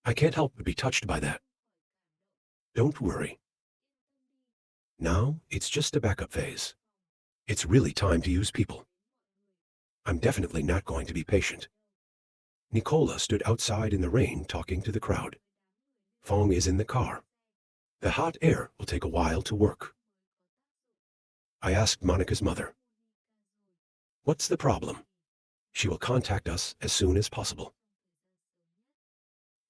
I can't help but be touched by that. Don't worry. Now, it's just a backup phase. It's really time to use people. I'm definitely not going to be patient. Nicola stood outside in the rain talking to the crowd. Fong is in the car. The hot air will take a while to work. I asked Monica's mother. What's the problem? She will contact us as soon as possible.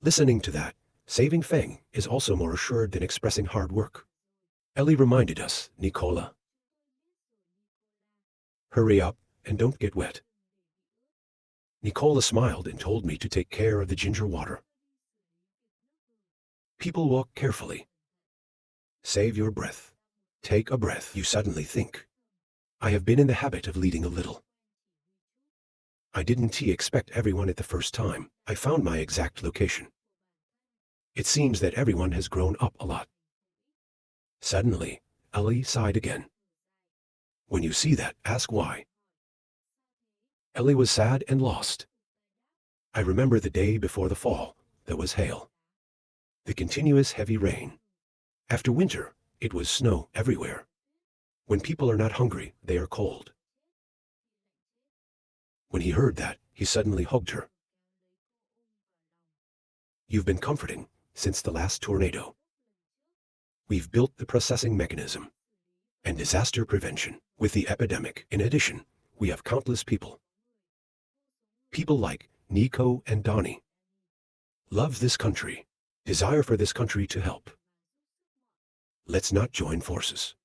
Listening to that, saving Feng is also more assured than expressing hard work. Ellie reminded us, Nicola. Hurry up and don't get wet. Nicola smiled and told me to take care of the ginger water. People walk carefully. Save your breath. Take a breath. You suddenly think. I have been in the habit of leading a little. I didn't expect everyone at the first time. I found my exact location. It seems that everyone has grown up a lot. Suddenly, Ellie sighed again. When you see that, ask why. Ellie was sad and lost. I remember the day before the fall, there was hail. The continuous heavy rain. After winter, it was snow everywhere. When people are not hungry, they are cold. When he heard that, he suddenly hugged her. You've been comforting since the last tornado. We've built the processing mechanism and disaster prevention with the epidemic. In addition, we have countless people. People like Nico and Donnie. Love this country, desire for this country to help. Let's not join forces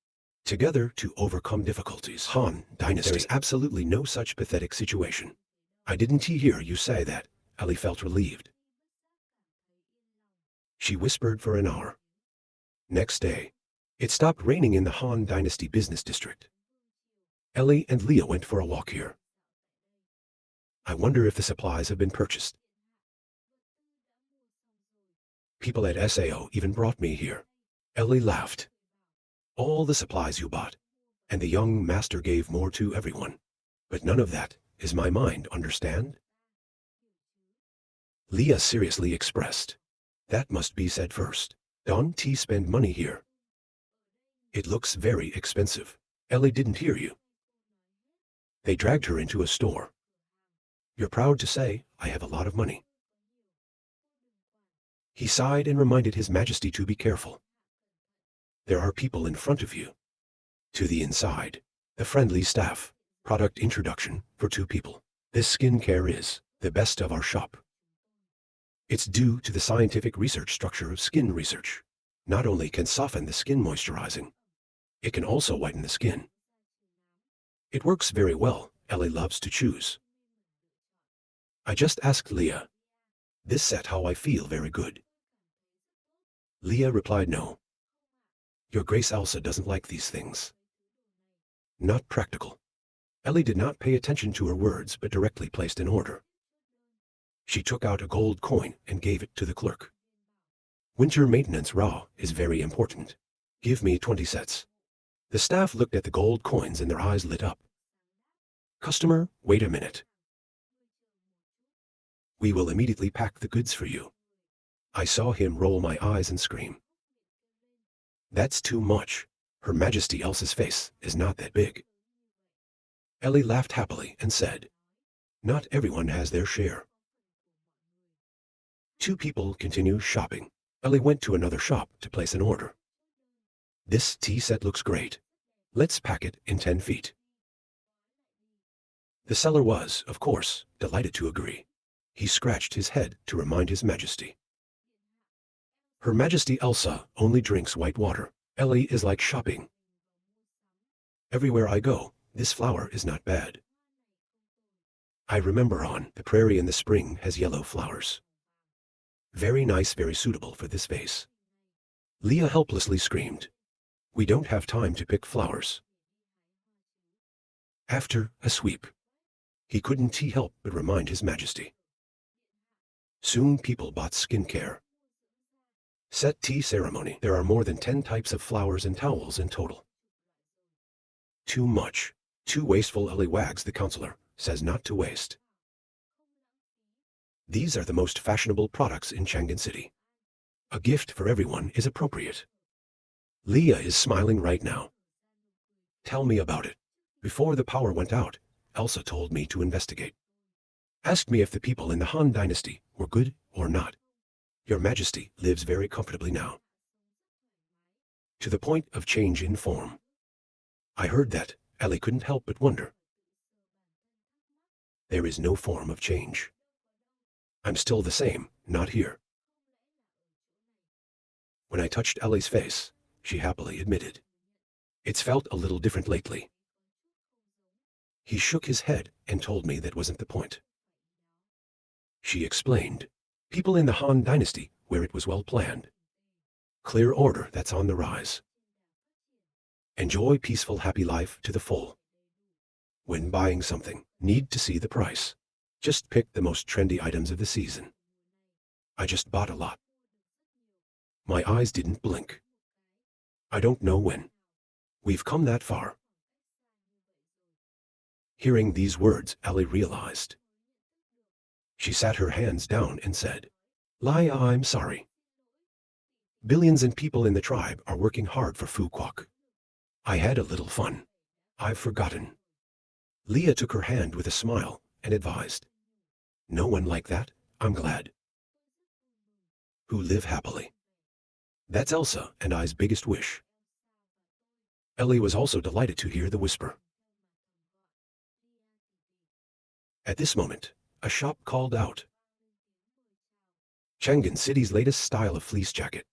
together to overcome difficulties. Han Dynasty. There is absolutely no such pathetic situation. I didn't hear you say that. Ellie felt relieved. She whispered for an hour. Next day, it stopped raining in the Han Dynasty business district. Ellie and Leah went for a walk here. I wonder if the supplies have been purchased. People at SAO even brought me here. Ellie laughed. All the supplies you bought, and the young master gave more to everyone. But none of that is my mind, understand? Leah seriously expressed. That must be said first. Don't spend money here. It looks very expensive. Ellie didn't hear you. They dragged her into a store. You're proud to say, I have a lot of money. He sighed and reminded His Majesty to be careful. There are people in front of you. To the inside, the friendly staff, product introduction for 2 people. This skincare is the best of our shop. It's due to the scientific research structure of skin research. Not only can soften the skin moisturizing, it can also whiten the skin. It works very well. Ellie loves to choose. I just asked Leah. This set how I feel very good. Leah replied no. Your Grace Elsa doesn't like these things. Not practical. Ellie did not pay attention to her words but directly placed an order. She took out a gold coin and gave it to the clerk. Winter maintenance raw is very important. Give me 20 sets. The staff looked at the gold coins and their eyes lit up. Customer, wait a minute. We will immediately pack the goods for you. I saw him roll my eyes and scream. That's too much. Her Majesty Elsa's face is not that big. Ellie laughed happily and said, not everyone has their share. 2 people continue shopping. Ellie went to another shop to place an order. This tea set looks great. Let's pack it in 10 feet. The seller was, of course, delighted to agree. He scratched his head to remind His Majesty. Her Majesty Elsa only drinks white water. Ellie is like shopping. Everywhere I go, this flower is not bad. I remember on the prairie in the spring has yellow flowers. Very nice, very suitable for this vase. Leah helplessly screamed. We don't have time to pick flowers. After a sweep, he couldn't help but remind His Majesty. Soon people bought skincare. Set tea ceremony. There are more than 10 types of flowers and towels in total. Too much. Too wasteful. Ellie wags the counselor, says not to waste. These are the most fashionable products in Chang'an City. A gift for everyone is appropriate. Leah is smiling right now. Tell me about it. Before the power went out, Elsa told me to investigate. Asked me if the people in the Han Dynasty were good or not. Your Majesty lives very comfortably now. To the point of change in form. I heard that. Ellie couldn't help but wonder. There is no form of change. I'm still the same, not here. When I touched Ellie's face, she happily admitted. It's felt a little different lately. He shook his head and told me that wasn't the point. She explained. People in the Han Dynasty, where it was well planned. Clear order that's on the rise. Enjoy peaceful happy life to the full. When buying something, need to see the price. Just pick the most trendy items of the season. I just bought a lot. My eyes didn't blink. I don't know when. We've come that far. Hearing these words, Ellie realized. She sat her hands down and said, Leia, I'm sorry. Billions of people in the tribe are working hard for Fu Quoc. I had a little fun. I've forgotten. Leah took her hand with a smile and advised. No one like that, I'm glad. Who live happily. That's Elsa and I's biggest wish. Ellie was also delighted to hear the whisper. At this moment, a shop called out. Chang'an City's latest style of fleece jacket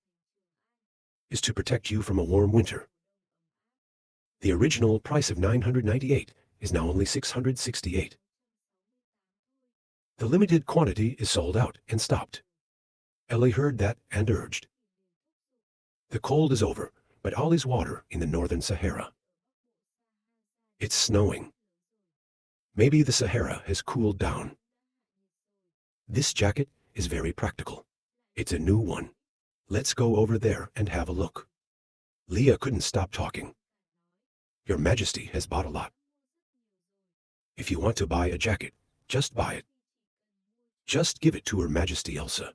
is to protect you from a warm winter. The original price of $998 is now only $668. The limited quantity is sold out and stopped. Ellie heard that and urged. The cold is over, but all is water in the northern Sahara. It's snowing. Maybe the Sahara has cooled down. This jacket is very practical. It's a new one. Let's go over there and have a look. Leah couldn't stop talking. Your Majesty has bought a lot. If you want to buy a jacket, just buy it. Just give it to Her Majesty Elsa.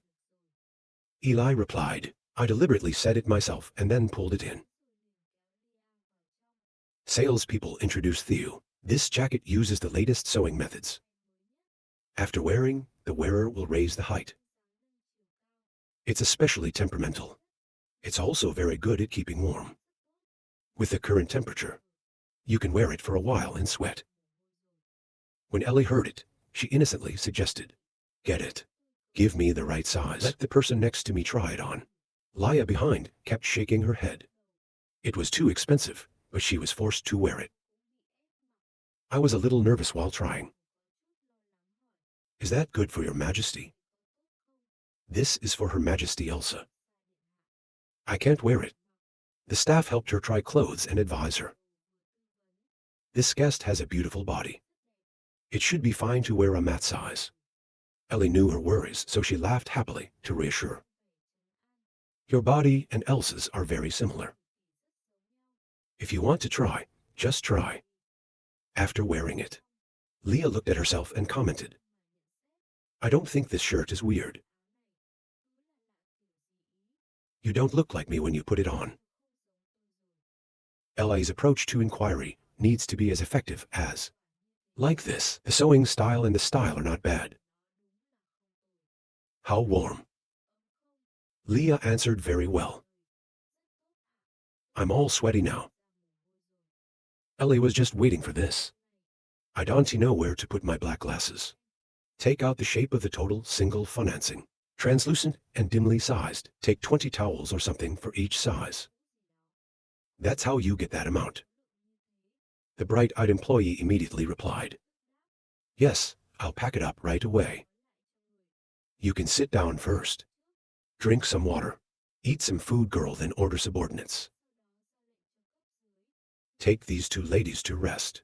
Eli replied. I deliberately said it myself and then pulled it in. Salespeople introduced Theo. This jacket uses the latest sewing methods. After wearing, the wearer will raise the height. It's especially temperamental. It's also very good at keeping warm. With the current temperature, you can wear it for a while and sweat. When Ellie heard it, she innocently suggested, get it. Give me the right size. Let the person next to me try it on. Leia behind kept shaking her head. It was too expensive, but she was forced to wear it. I was a little nervous while trying. Is that good for Your Majesty? This is for Her Majesty Elsa. I can't wear it. The staff helped her try clothes and advise her. This guest has a beautiful body. It should be fine to wear a matte size. Ellie knew her worries, so she laughed happily to reassure. Your body and Elsa's are very similar. If you want to try, just try. After wearing it, Leah looked at herself and commented, I don't think this shirt is weird. You don't look like me when you put it on. Ellie's approach to inquiry needs to be as effective as, like this, the sewing style and the style are not bad. How warm? Leah answered very well. I'm all sweaty now. Ellie was just waiting for this. I don't know where to put my black glasses. Take out the shape of the total single financing. Translucent and dimly sized. Take 20 towels or something for each size. That's how you get that amount. The bright-eyed employee immediately replied. Yes, I'll pack it up right away. You can sit down first. Drink some water. Eat some food, girl, then order subordinates. Take these two ladies to rest.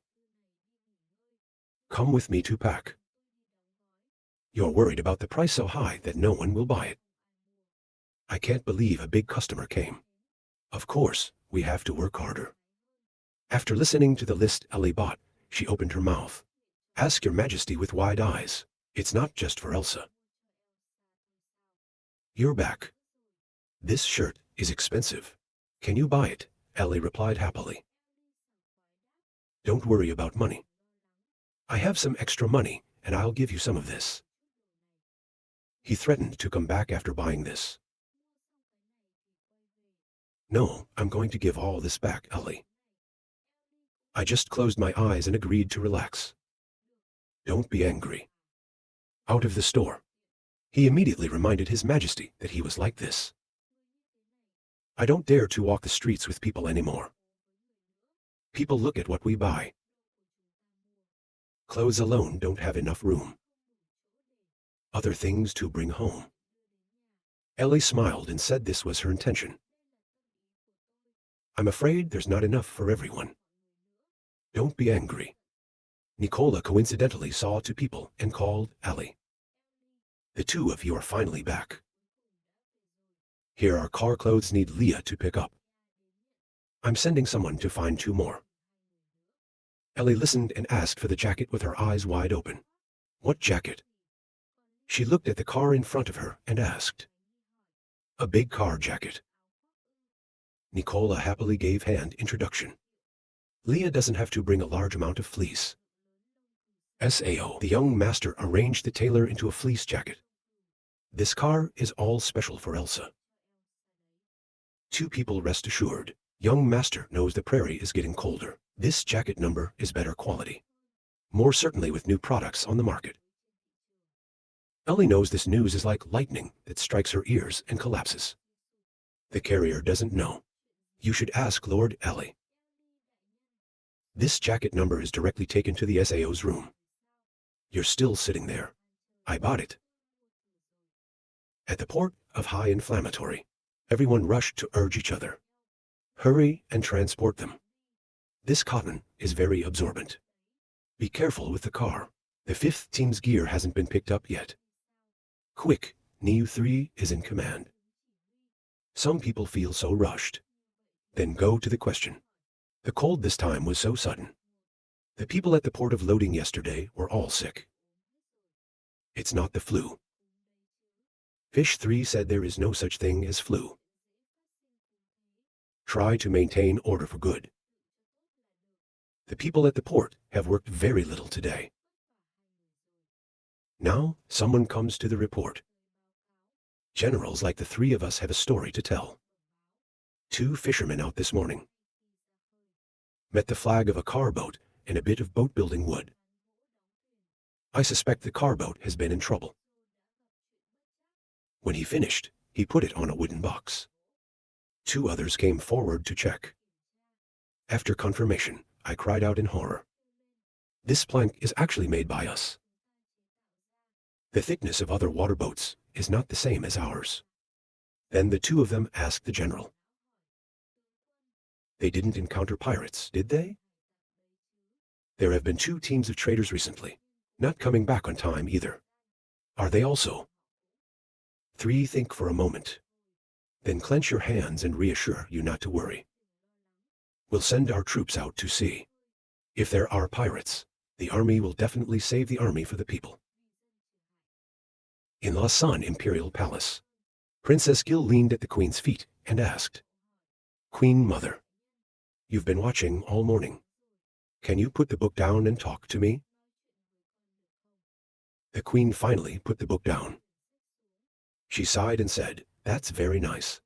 Come with me to pack. You're worried about the price so high that no one will buy it. I can't believe a big customer came. Of course, we have to work harder. After listening to the list Ellie bought, she opened her mouth. Ask Your Majesty with wide eyes. It's not just for Elsa. You're back. This shirt is expensive. Can you buy it? Ellie replied happily. Don't worry about money. I have some extra money, and I'll give you some of this. He threatened to come back after buying this. No, I'm going to give all this back, Ellie. I just closed my eyes and agreed to relax. Don't be angry. Out of the store. He immediately reminded His Majesty that he was like this. I don't dare to walk the streets with people anymore. People look at what we buy. Clothes alone don't have enough room. Other things to bring home. Ellie smiled and said this was her intention. I'm afraid there's not enough for everyone. Don't be angry. Nicola coincidentally saw two people and called Ellie. The two of you are finally back. Here are car clothes need Leah to pick up. I'm sending someone to find two more. Ellie listened and asked for the jacket with her eyes wide open. What jacket? She looked at the car in front of her and asked. A big car jacket. Nicola happily gave hand introduction. Leah doesn't have to bring a large amount of fleece. Sao, the young master, arranged the tailor into a fleece jacket. This car is all special for Elsa. Two people rest assured. Young master knows the prairie is getting colder. This jacket number is better quality. More certainly with new products on the market. Ellie knows this news is like lightning that strikes her ears and collapses. The carrier doesn't know. You should ask Lord Ellie. This jacket number is directly taken to the SAO's room. You're still sitting there. I bought it. At the port of high inflammatory, everyone rushed to urge each other. Hurry and transport them. This cotton is very absorbent. Be careful with the car. The 5th team's gear hasn't been picked up yet. Quick, NIU 3 is in command. Some people feel so rushed. Then go to the question. The cold this time was so sudden. The people at the port of loading yesterday were all sick. It's not the flu. Fish 3 said there is no such thing as flu. Try to maintain order for good. The people at the port have worked very little today. Now someone comes to the report. Generals like the three of us have a story to tell. 2 fishermen out this morning. Met the flag of a car boat and a bit of boat building wood. I suspect the car boat has been in trouble. When he finished, he put it on a wooden box. 2 others came forward to check. After confirmation, I cried out in horror. This plank is actually made by us. The thickness of other water boats is not the same as ours. Then the 2 of them asked the general. They didn't encounter pirates, did they? There have been 2 teams of traders recently, not coming back on time either. Are they also? 3 think for a moment. Then clench your hands and reassure you not to worry. We'll send our troops out to sea. If there are pirates, the army will definitely save the army for the people. In Lausanne Imperial Palace, Princess Gil leaned at the Queen's feet and asked, Queen Mother, you've been watching all morning. Can you put the book down and talk to me? The Queen finally put the book down. She sighed and said, That's very nice.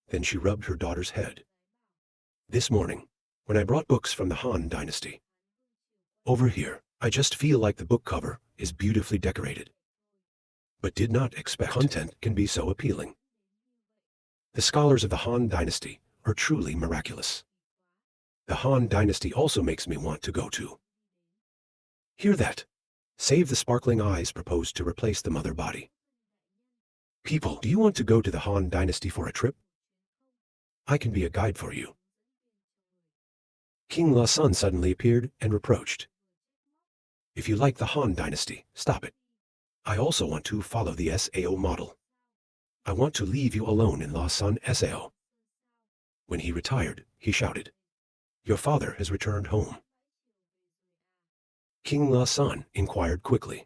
Then she rubbed her daughter's head. This morning, when I brought books from the Han Dynasty. Over here, I just feel like the book cover is beautifully decorated. But did not expect content can be so appealing. The scholars of the Han Dynasty are truly miraculous. The Han Dynasty also makes me want to go to. Hear that? Save the sparkling eyes proposed to replace the mother body. People, do you want to go to the Han Dynasty for a trip? I can be a guide for you. King Lausanne suddenly appeared and reproached. If you like the Han Dynasty, stop it. I also want to follow the SAO model. I want to leave you alone in Lausanne SAO. When he retired, he shouted, Your father has returned home. King Lausanne inquired quickly.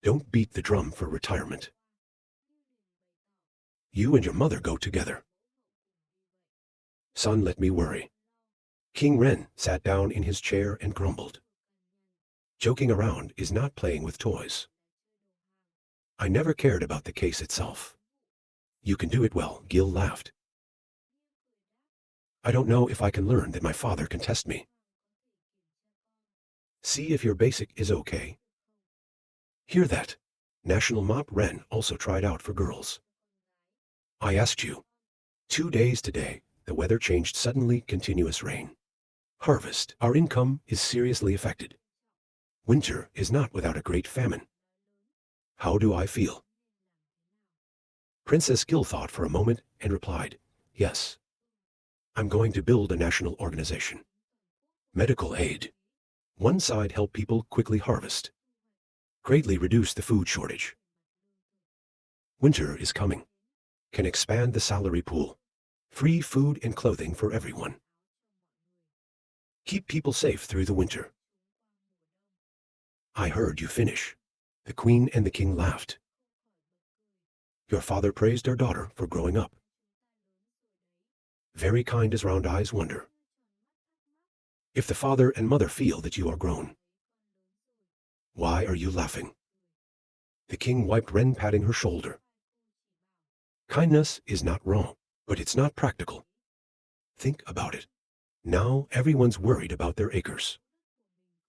Don't beat the drum for retirement. You and your mother go together. Son, let me worry. King Ren sat down in his chair and grumbled. Joking around is not playing with toys. I never cared about the case itself. You can do it well, Gil laughed. I don't know if I can learn that my father can test me. See if your basic is okay. Hear that? National Mop Ren also tried out for girls. I asked you. 2 days today, the weather changed suddenly, continuous rain. Harvest, our income is seriously affected. Winter is not without a great famine. How do I feel? Princess Gil thought for a moment and replied, yes. I'm going to build a national organization. Medical aid. One side help people quickly harvest. Greatly reduce the food shortage. Winter is coming. Can expand the salary pool. Free food and clothing for everyone. Keep people safe through the winter. I heard you finish. The queen and the king laughed. Your father praised our daughter for growing up. Very kind as round eyes wonder. If the father and mother feel that you are grown. Why are you laughing? The king wiped Ren, patting her shoulder. Kindness is not wrong, but it's not practical. Think about it. Now everyone's worried about their acres.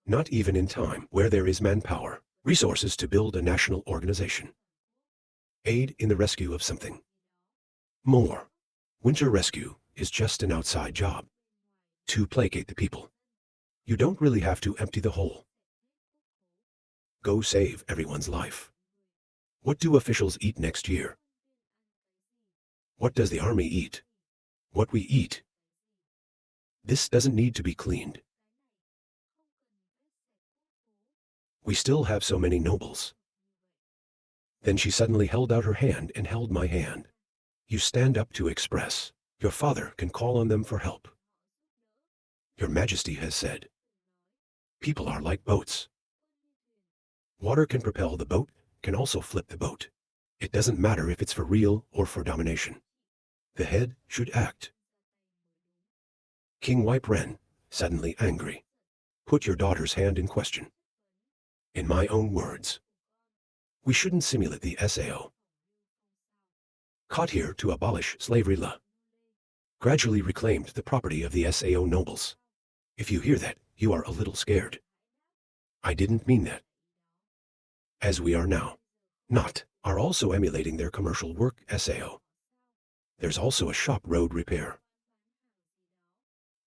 Not even in time where there is manpower, resources to build a national organization. Aid in the rescue of something. More. Winter rescue is just an outside job. To placate the people. You don't really have to empty the hole. Go save everyone's life. What do officials eat next year? What does the army eat? What we eat. This doesn't need to be cleaned. We still have so many nobles. Then she suddenly held out her hand and held my hand. You stand up to express. Your father can call on them for help. Your Majesty has said. People are like boats. Water can propel the boat, can also flip the boat. It doesn't matter if it's for real or for domination. The head should act. King Wipe Ren, suddenly angry. Put your daughter's hand in question. In my own words. We shouldn't simulate the SAO. Caught here to abolish slavery law. Gradually reclaimed the property of the SAO nobles. If you hear that, you are a little scared. I didn't mean that. As we are now. Not, are also emulating their commercial work SAO. There's also a shop road repair.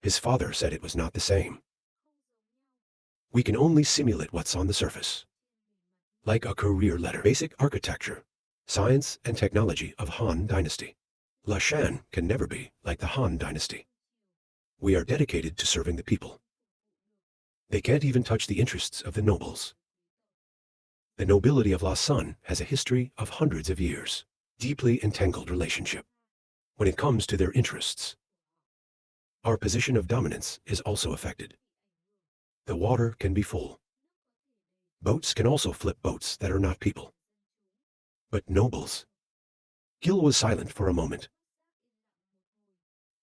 His father said it was not the same. We can only simulate what's on the surface. Like a career letter. Basic architecture, science and technology of Han Dynasty. La Shan can never be like the Han Dynasty. We are dedicated to serving the people. They can't even touch the interests of the nobles. The nobility of La Sun has a history of hundreds of years, deeply entangled relationship. When it comes to their interests, our position of dominance is also affected. The water can be full. Boats can also flip boats that are not people. But nobles. Gil was silent for a moment.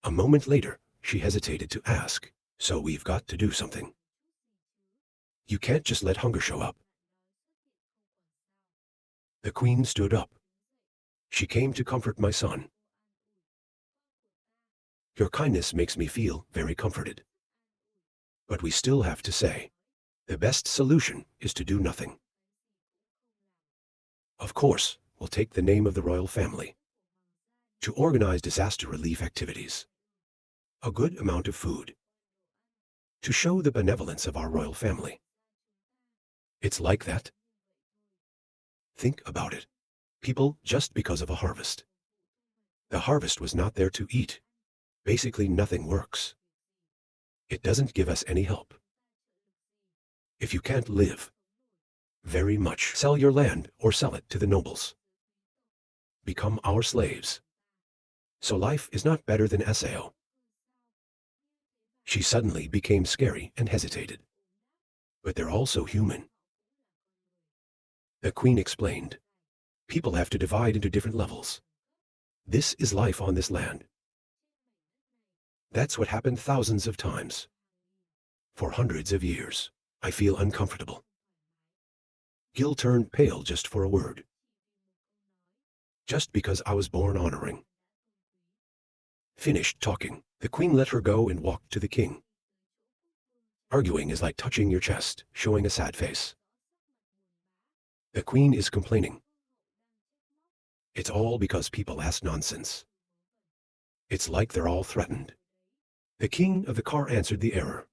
A moment later, she hesitated to ask, so we've got to do something. You can't just let hunger show up. The queen stood up. She came to comfort my son. Your kindness makes me feel very comforted. But we still have to say, the best solution is to do nothing. Of course, we'll take the name of the royal family to organize disaster relief activities. A good amount of food. To show the benevolence of our royal family. It's like that. Think about it. People just because of a harvest. The harvest was not there to eat. Basically nothing works. It doesn't give us any help. If you can't live, very much sell your land or sell it to the nobles. Become our slaves. So life is not better than SAO. She suddenly became scary and hesitated. But they're also human. The queen explained. People have to divide into different levels. This is life on this land. That's what happened thousands of times. For hundreds of years. I feel uncomfortable. Gil turned pale just for a word. Just because I was born honoring. Finished talking, the queen let her go and walked to the king. Arguing is like touching your chest, showing a sad face. The queen is complaining. It's all because people ask nonsense. It's like they're all threatened. The king of the car answered the error.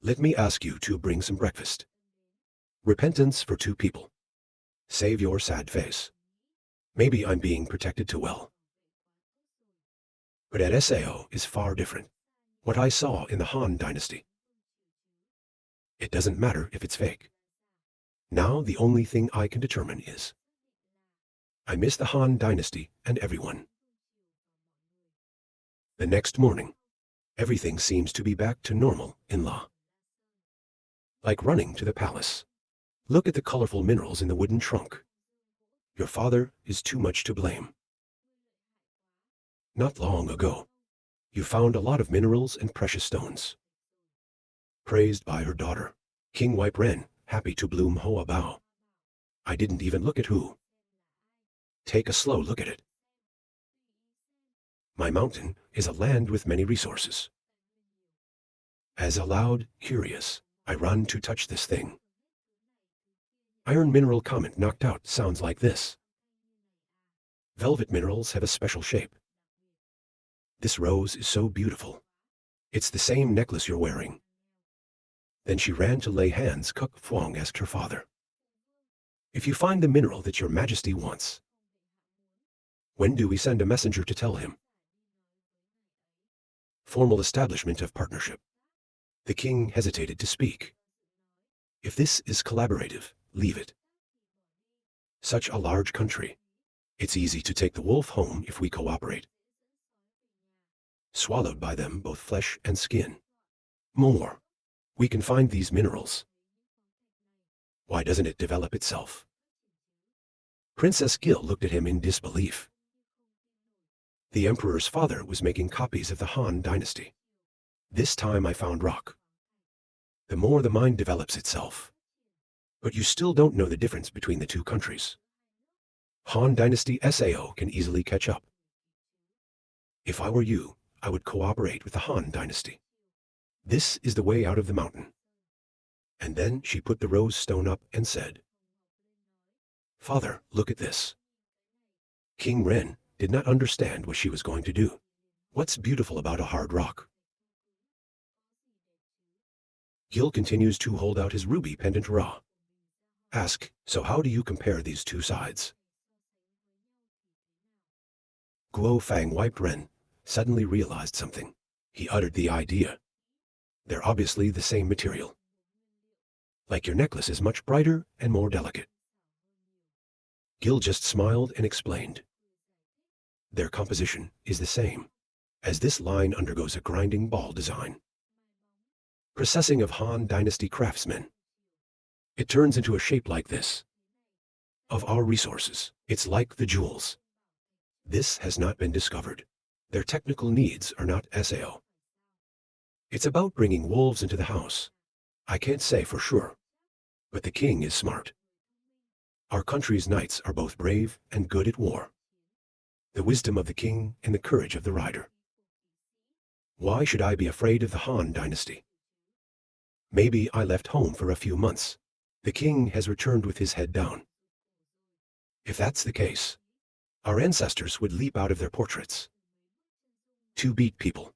Let me ask you to bring some breakfast. Repentance for 2 people. Save your sad face. Maybe I'm being protected too well. But at Sao is far different. What I saw in the Han dynasty. It doesn't matter if it's fake. Now the only thing I can determine is I miss the Han dynasty and everyone. The next morning, everything seems to be back to normal in La. Like running to the palace. Look at the colorful minerals in the wooden trunk. Your father is too much to blame. Not long ago, you found a lot of minerals and precious stones. Praised by her daughter, King Wipe Ren, happy to bloom Hoa Bao. I didn't even look at who. Take a slow look at it. My mountain is a land with many resources. As aloud, curious, I run to touch this thing. Iron mineral comment knocked out sounds like this. Velvet minerals have a special shape. This rose is so beautiful. It's the same necklace you're wearing. Then she ran to lay hands. Kuk Fuang asked her father. If you find the mineral that your majesty wants, when do we send a messenger to tell him? Formal establishment of partnership. The king hesitated to speak. If this is collaborative, leave it. Such a large country. It's easy to take the wolf home if we cooperate. Swallowed by them both flesh and skin. More. We can find these minerals. Why doesn't it develop itself? Princess Gil looked at him in disbelief. The emperor's father was making copies of the Han dynasty. This time I found rock. The more the mind develops itself. But you still don't know the difference between the 2 countries. Han dynasty Sao can easily catch up. If I were you, I would cooperate with the Han dynasty. This is the way out of the mountain. And then she put the rose stone up and said, Father, look at this. King Ren did not understand what she was going to do. What's beautiful about a hard rock? Gil continues to hold out his ruby pendant Ra. Ask, so how do you compare these 2 sides? Guo Fang wiped Ren, suddenly realized something. He uttered the idea. They're obviously the same material. Like your necklace is much brighter and more delicate. Gil just smiled and explained. Their composition is the same, as this line undergoes a grinding ball design. Processing of Han dynasty craftsmen. It turns into a shape like this. Of our resources, it's like the jewels. This has not been discovered. Their technical needs are not Sao. It's about bringing wolves into the house. I can't say for sure. But the king is smart. Our country's knights are both brave and good at war. The wisdom of the king and the courage of the rider. Why should I be afraid of the Han dynasty? Maybe I left home for a few months. The king has returned with his head down. If that's the case, our ancestors would leap out of their portraits. To beat people.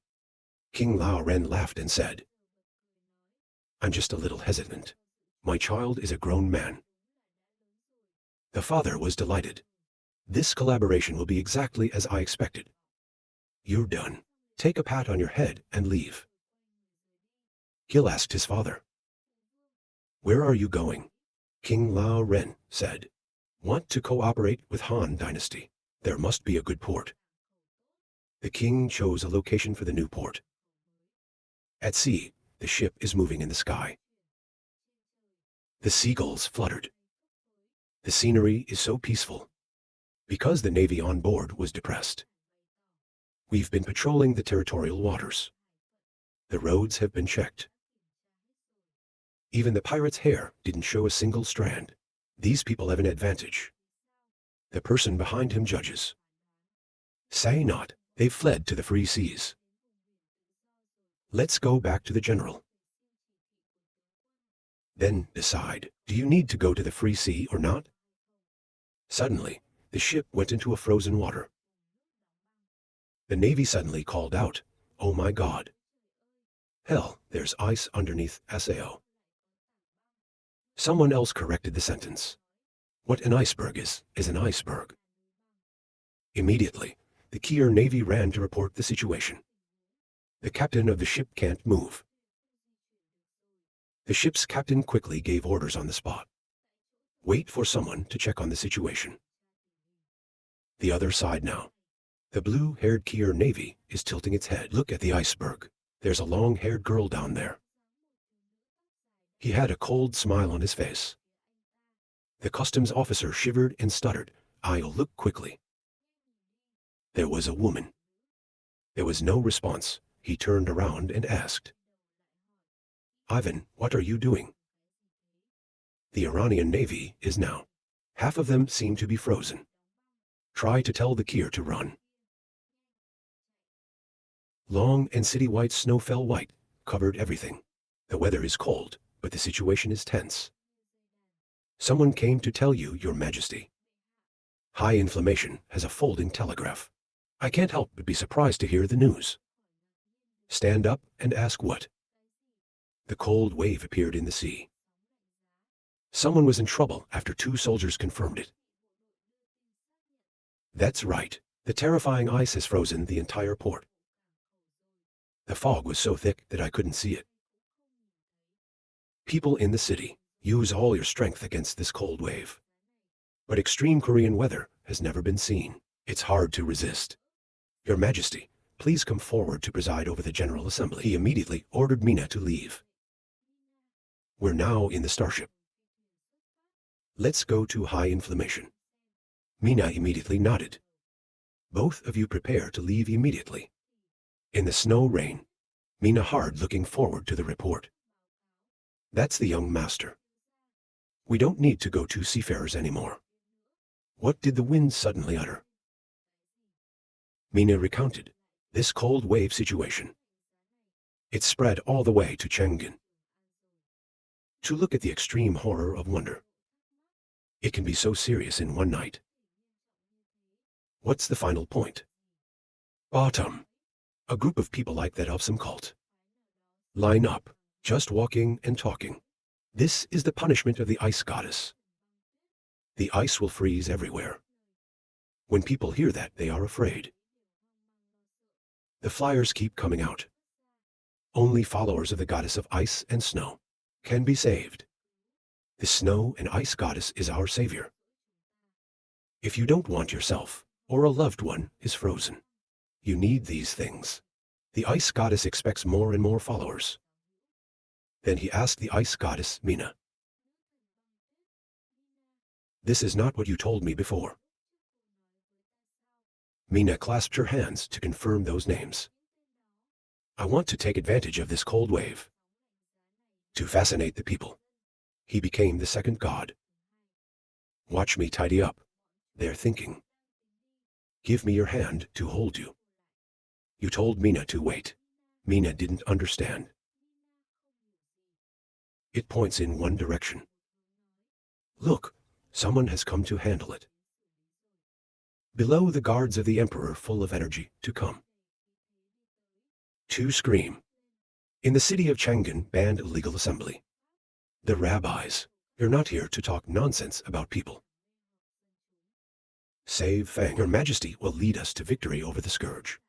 King Lao Ren laughed and said, I'm just a little hesitant. My child is a grown man. The father was delighted. This collaboration will be exactly as I expected. You're done. Take a pat on your head and leave. Gil asked his father. Where are you going? King Lao Ren said. Want to cooperate with Han dynasty. There must be a good port. The king chose a location for the new port. At sea, the ship is moving in the sky. The seagulls fluttered. The scenery is so peaceful. because the Navy on board was depressed. We've been patrolling the territorial waters. The roads have been checked. Even the pirate's hair didn't show a single strand. These people have an advantage. The person behind him judges. Say not, they've fled to the free seas. Let's go back to the general. Then decide, do you need to go to the free sea or not? Suddenly, the ship went into a frozen water. The Navy suddenly called out, "Oh my God! Hell, there's ice underneath SAO." Someone else corrected the sentence. What an iceberg is an iceberg. Immediately, the Kier Navy ran to report the situation. The captain of the ship can't move. The ship's captain quickly gave orders on the spot. Wait for someone to check on the situation. The other side now. The blue-haired Kier Navy is tilting its head. Look at the iceberg. There's a long-haired girl down there. He had a cold smile on his face. The customs officer shivered and stuttered. "I'll look quickly." There was a woman. There was no response. He turned around and asked, "Ivan, what are you doing?" The Iranian Navy is now. Half of them seem to be frozen. Try to tell the Kier to run. Long and city-white snow fell white, covered everything. The weather is cold, but the situation is tense. Someone came to tell you, Your Majesty. High inflammation has a folding telegraph. I can't help but be surprised to hear the news. Stand up and ask what? The cold wave appeared in the sea. Someone was in trouble after 2 soldiers confirmed it. That's right, the terrifying ice has frozen the entire port. The fog was so thick that I couldn't see it. People in the city, use all your strength against this cold wave. But extreme Korean weather has never been seen. It's hard to resist. Your Majesty, please come forward to preside over the General Assembly. He immediately ordered Mina to leave. We're now in the starship. Let's go to high inflammation. Mina immediately nodded. Both of you prepare to leave immediately. In the snow rain, Mina hard looking forward to the report. That's the young master. We don't need to go to seafarers anymore. What did the wind suddenly utter? Mina recounted this cold wave situation. It spread all the way to Chang'an. To look at the extreme horror of wonder. It can be so serious in one night. What's the final point? Bottom. A group of people like that of some cult. Line up, just walking and talking. This is the punishment of the ice goddess. The ice will freeze everywhere. When people hear that, they are afraid. The flyers keep coming out. Only followers of the goddess of ice and snow can be saved. The snow and ice goddess is our savior. If you don't want yourself or a loved one is frozen, you need these things. The ice goddess expects more and more followers. Then he asked the ice goddess, Mina. This is not what you told me before. Mina clasped her hands to confirm those names. I want to take advantage of this cold wave. To fascinate the people. He became the second god. Watch me tidy up. They're thinking. Give me your hand to hold you. You told Mina to wait. Mina didn't understand. It points in one direction. Look, someone has come to handle it. Below the guards of the emperor full of energy to come. To scream. In the city of Chang'an banned illegal assembly. The rabbis, you're not here to talk nonsense about people. Save Fang, Your Majesty will lead us to victory over the scourge.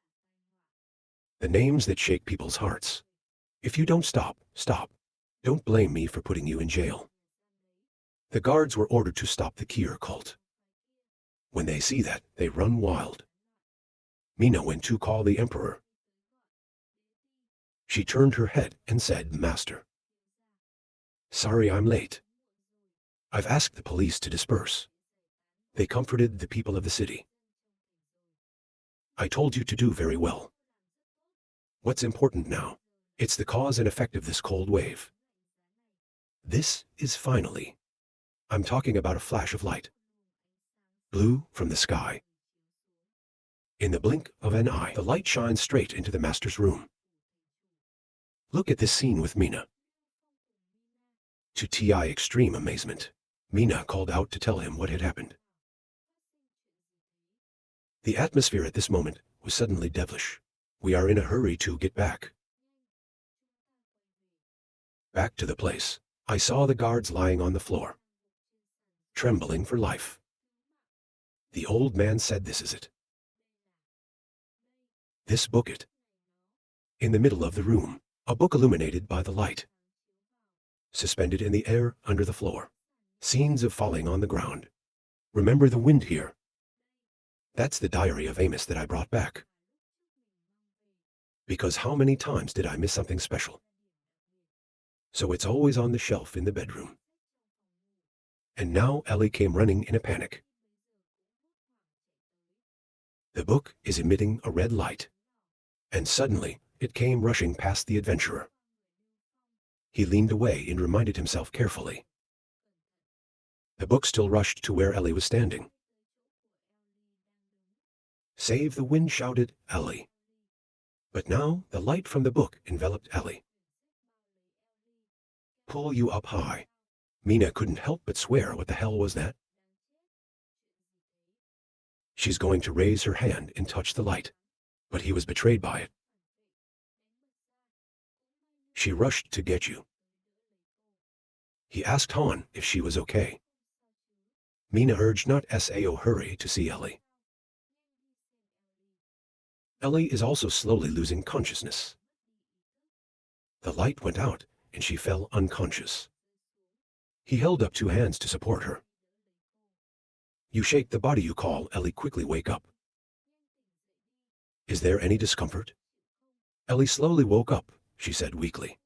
The names that shake people's hearts. If you don't stop, stop. Don't blame me for putting you in jail. The guards were ordered to stop the Kier cult. When they see that, they run wild. Mina went to call the emperor. She turned her head and said, Master. Sorry I'm late. I've asked the police to disperse. They comforted the people of the city. I told you to do very well. What's important now? It's the cause and effect of this cold wave. This is finally. I'm talking about a flash of light. Blue from the sky. In the blink of an eye, the light shines straight into the master's room. Look at this scene with Mina. To T.I. extreme amazement, Mina called out to tell him what had happened. The atmosphere at this moment was suddenly devilish. We are in a hurry to get back. Back to the place. I saw the guards lying on the floor, trembling for life. The old man said, "This is it. This book it." In the middle of the room, a book illuminated by the light. Suspended in the air under the floor. Scenes of falling on the ground. Remember the wind here. That's the diary of Amos that I brought back. Because how many times did I miss something special? So it's always on the shelf in the bedroom. And now Ellie came running in a panic. The book is emitting a red light. And suddenly, it came rushing past the adventurer. He leaned away and reminded himself carefully. The book still rushed to where Ellie was standing. "Save the wind," shouted Ellie. But now the light from the book enveloped Ellie. "Pull you up high." Mina couldn't help but swear, what the hell was that? She's going to raise her hand and touch the light, but he was betrayed by it. She rushed to get you. He asked Han if she was okay. Mina urged not Sao hurry to see Ellie. Ellie is also slowly losing consciousness. The light went out and she fell unconscious. He held up 2 hands to support her. "You shake the body, you call Ellie, quickly wake up. Is there any discomfort?" Ellie slowly woke up, she said weakly.